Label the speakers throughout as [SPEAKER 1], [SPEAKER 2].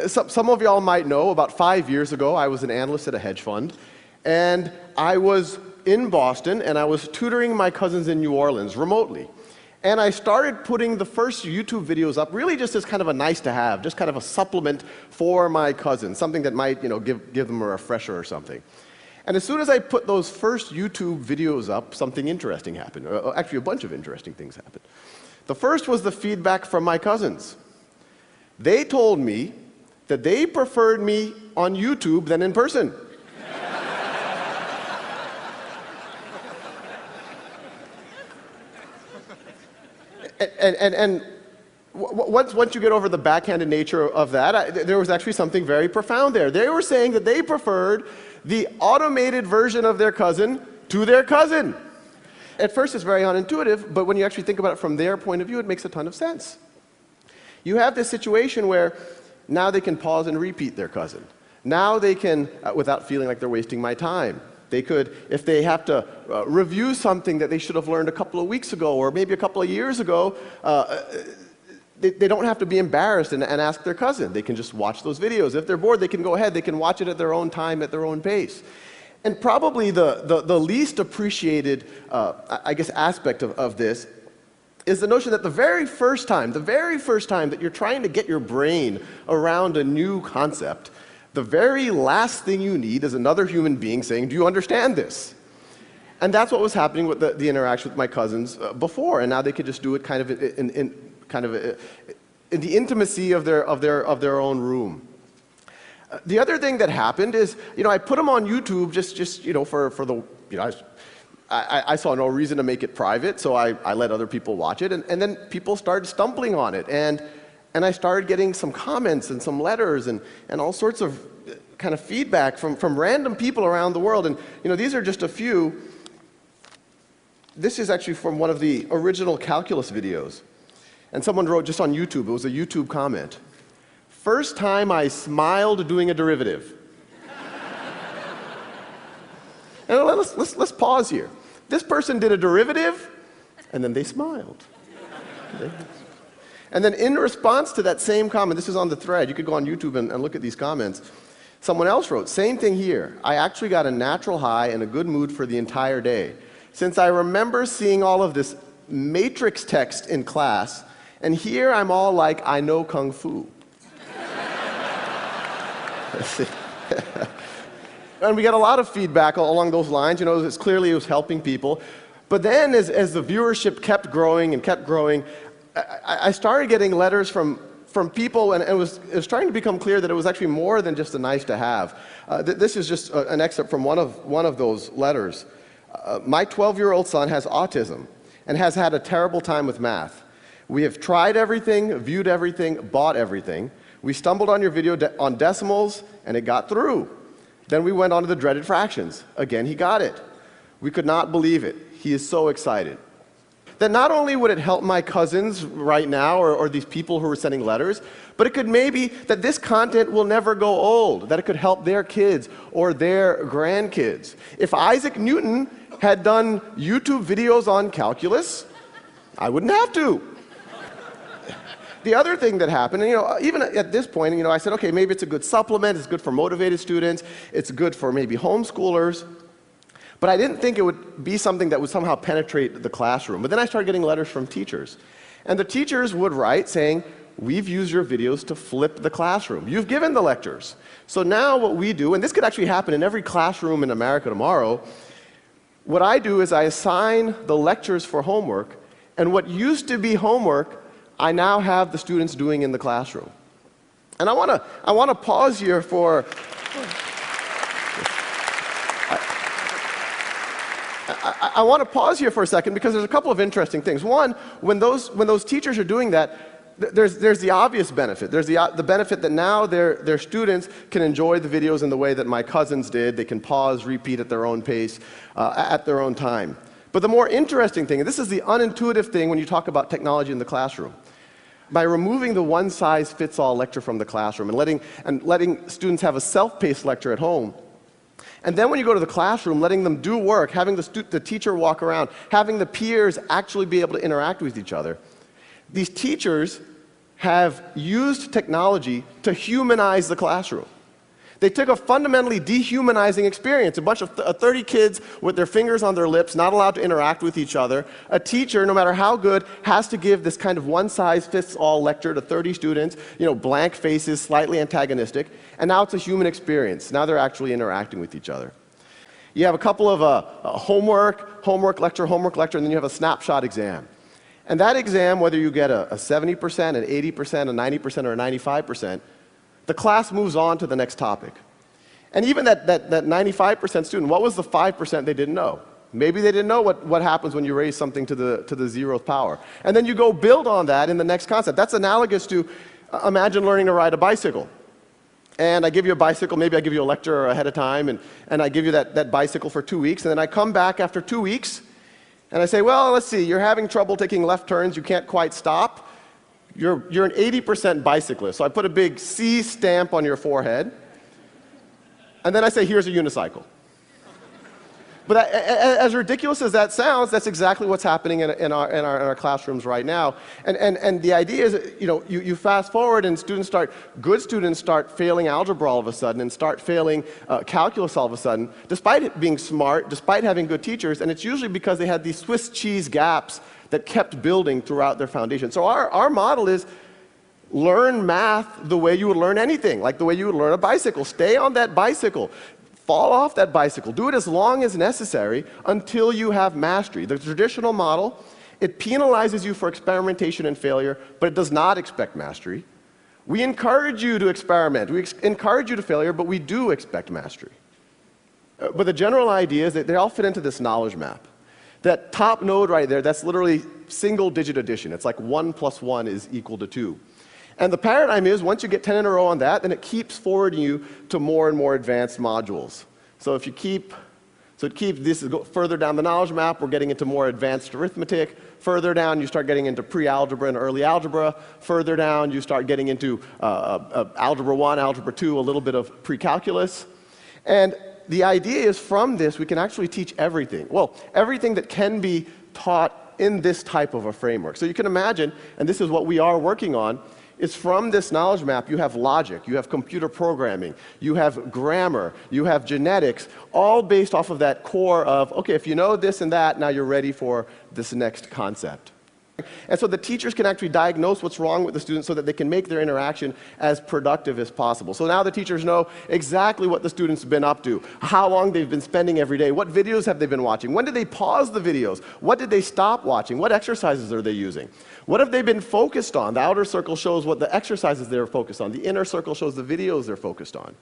[SPEAKER 1] Some of y'all might know, about 5 years ago, I was an analyst at a hedge fund, and I was in Boston, and I was tutoring my cousins in New Orleans remotely. And I started putting the first YouTube videos up really just as kind of a nice to have, just kind of a supplement for my cousins, something that might, give them a refresher or something. And as soon as I put those first YouTube videos up, something interesting happened. Actually, a bunch of interesting things happened. The first was the feedback from my cousins. They told me that they preferred me on YouTube than in person. And once you get over the backhanded nature of that, there was actually something very profound there. They were saying that they preferred the automated version of their cousin to their cousin. At first, it's very unintuitive, but when you actually think about it from their point of view, it makes a ton of sense. You have this situation where now they can pause and repeat their cousin. Now they can, without feeling like they're wasting my time. They could, if they have to review something that they should have learned a couple of weeks ago or maybe a couple of years ago, they don't have to be embarrassed and ask their cousin. They can just watch those videos. If they're bored, they can go ahead. They can watch it at their own time, at their own pace. And probably the least appreciated, aspect of this is the notion that the very first time that you're trying to get your brain around a new concept, the very last thing you need is another human being saying, do you understand this? And that's what was happening with the interaction with my cousins before, and now they could just do it kind of in the intimacy of their own room. The other thing that happened is, I put them on YouTube I saw no reason to make it private, so I let other people watch it, and then people started stumbling on it, and I started getting some comments and some letters and all sorts of kind of feedback from random people around the world. And these are just a few. This is actually from one of the original calculus videos. And someone wrote just on YouTube, it was a YouTube comment. First time I smiled doing a derivative. And let's pause here. This person did a derivative, and then they smiled. And then in response to that same comment, this is on the thread, you could go on YouTube and look at these comments. Someone else wrote, same thing here. I actually got a natural high and a good mood for the entire day. Since I remember seeing all of this matrix text in class, and here I'm all like, I know Kung Fu. And we got a lot of feedback along those lines. It's clearly it was helping people. But then as the viewership kept growing and kept growing, I started getting letters from people, and it was starting to become clear that it was actually more than just a nice to have. This is just an excerpt from one of those letters. My 12-year-old son has autism and has had a terrible time with math. We have tried everything, viewed everything, bought everything. We stumbled on your video on decimals, and it got through. Then we went on to the dreaded fractions. Again, he got it. We could not believe it. He is so excited. That not only would it help my cousins right now, or these people who are sending letters, but it could maybe that this content will never go old, that it could help their kids or their grandkids. If Isaac Newton had done YouTube videos on calculus, I wouldn't have to. The other thing that happened, and, even at this point, I said, okay, maybe it's a good supplement, it's good for motivated students, it's good for maybe homeschoolers, but I didn't think it would be something that would somehow penetrate the classroom. But then I started getting letters from teachers, and the teachers would write saying, we've used your videos to flip the classroom. You've given the lectures. So now what we do, and this could actually happen in every classroom in America tomorrow, what I do is I assign the lectures for homework, and what used to be homework, I now have the students doing in the classroom. And I want to pause here for I want to pause here for a second because there's a couple of interesting things. One, when those teachers are doing that, there's the obvious benefit. There's the benefit that now their students can enjoy the videos in the way that my cousins did. They can pause, repeat at their own pace, at their own time. But the more interesting thing, and this is the unintuitive thing when you talk about technology in the classroom, by removing the one-size-fits-all lecture from the classroom and letting students have a self-paced lecture at home, and then when you go to the classroom, letting them do work, having the teacher walk around, having the peers actually be able to interact with each other, these teachers have used technology to humanize the classroom. They took a fundamentally dehumanizing experience, a bunch of 30 kids with their fingers on their lips, not allowed to interact with each other. A teacher, no matter how good, has to give this kind of one-size-fits-all lecture to 30 students, blank faces, slightly antagonistic, and now it's a human experience. Now they're actually interacting with each other. You have a couple of homework, lecture, and then you have a snapshot exam. And that exam, whether you get a 70%, an 80%, a 90%, or a 95%, the class moves on to the next topic. And even that 95% student, what was the 5% they didn't know? Maybe they didn't know what happens when you raise something to the 0th power. And then you go build on that in the next concept. That's analogous to, imagine learning to ride a bicycle. And I give you a bicycle, maybe I give you a lecture ahead of time, and I give you that bicycle for 2 weeks, and then I come back after 2 weeks, and I say, well, let's see, you're having trouble taking left turns, you can't quite stop. You're an 80% bicyclist. So I put a big C stamp on your forehead. And then I say, here's a unicycle. But as ridiculous as that sounds, that's exactly what's happening in our classrooms right now. And the idea is, you fast forward and good students start failing algebra all of a sudden and start failing calculus all of a sudden, despite it being smart, despite having good teachers, and it's usually because they had these Swiss cheese gaps that kept building throughout their foundation. So our model is learn math the way you would learn anything, like the way you would learn a bicycle. Stay on that bicycle. Fall off that bicycle. Do it as long as necessary until you have mastery. The traditional model, it penalizes you for experimentation and failure, but it does not expect mastery. We encourage you to experiment. We encourage you to failure, but we do expect mastery. But the general idea is that they all fit into this knowledge map. That top node right there, that's literally single-digit addition. It's like 1 + 1 is equal to 2. And the paradigm is, once you get 10 in a row on that, then it keeps forwarding you to more and more advanced modules. So if you this is further down the knowledge map, we're getting into more advanced arithmetic. Further down, you start getting into pre-algebra and early algebra. Further down, you start getting into algebra 1, algebra 2, a little bit of pre-calculus. And the idea is from this, we can actually teach everything. Well, everything that can be taught in this type of a framework. So you can imagine, and this is what we are working on, is from this knowledge map, you have logic, you have computer programming, you have grammar, you have genetics, all based off of that core of, okay, if you know this and that, now you're ready for this next concept. And so the teachers can actually diagnose what's wrong with the students so that they can make their interaction as productive as possible. So now the teachers know exactly what the students have been up to, how long they've been spending every day, what videos have they been watching, when did they pause the videos, what did they stop watching, what exercises are they using, what have they been focused on. The outer circle shows what the exercises they're focused on, the inner circle shows the videos they're focused on.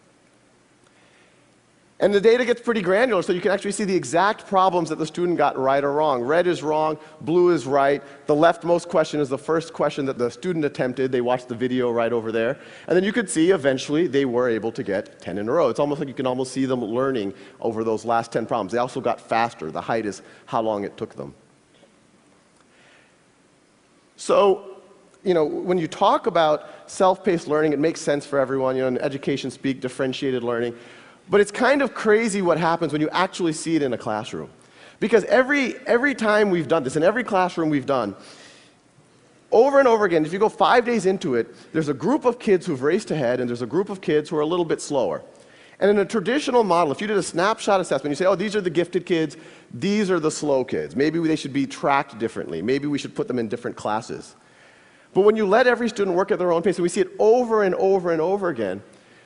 [SPEAKER 1] And the data gets pretty granular, so you can actually see the exact problems that the student got right or wrong. Red is wrong, blue is right. The leftmost question is the first question that the student attempted. They watched the video right over there. And then you could see eventually they were able to get 10 in a row. It's almost like you can almost see them learning over those last 10 problems. They also got faster. The height is how long it took them. So, when you talk about self-paced learning, it makes sense for everyone. In education speak, differentiated learning. But it's kind of crazy what happens when you actually see it in a classroom. Because every time we've done this, in every classroom we've done, over and over again, if you go 5 days into it, there's a group of kids who've raced ahead, and there's a group of kids who are a little bit slower. And in a traditional model, if you did a snapshot assessment, you say, oh, these are the gifted kids, these are the slow kids. Maybe they should be tracked differently. Maybe we should put them in different classes. But when you let every student work at their own pace, and we see it over and over and over again,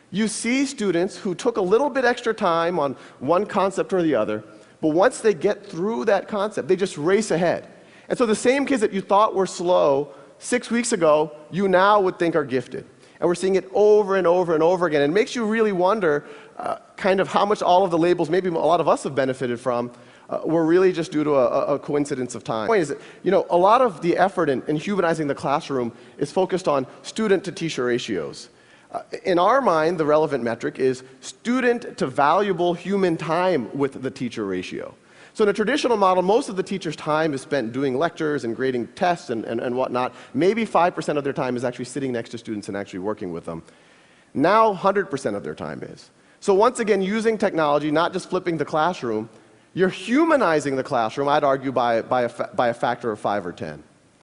[SPEAKER 1] you see students who took a little bit extra time on one concept or the other, but once they get through that concept, they just race ahead. And so the same kids that you thought were slow 6 weeks ago, you now would think are gifted. And we're seeing it over and over and over again. And it makes you really wonder kind of how much all of the labels, maybe a lot of us have benefited from, were really just due to a coincidence of time. The point is that, a lot of the effort in humanizing the classroom is focused on student-to-teacher ratios. In our mind, the relevant metric is student to valuable human time with the teacher ratio. So in a traditional model, most of the teacher's time is spent doing lectures and grading tests and whatnot. Maybe 5% of their time is actually sitting next to students and actually working with them. Now 100% of their time is. So once again, using technology, not just flipping the classroom, you're humanizing the classroom, I'd argue, by a factor of 5 or 10.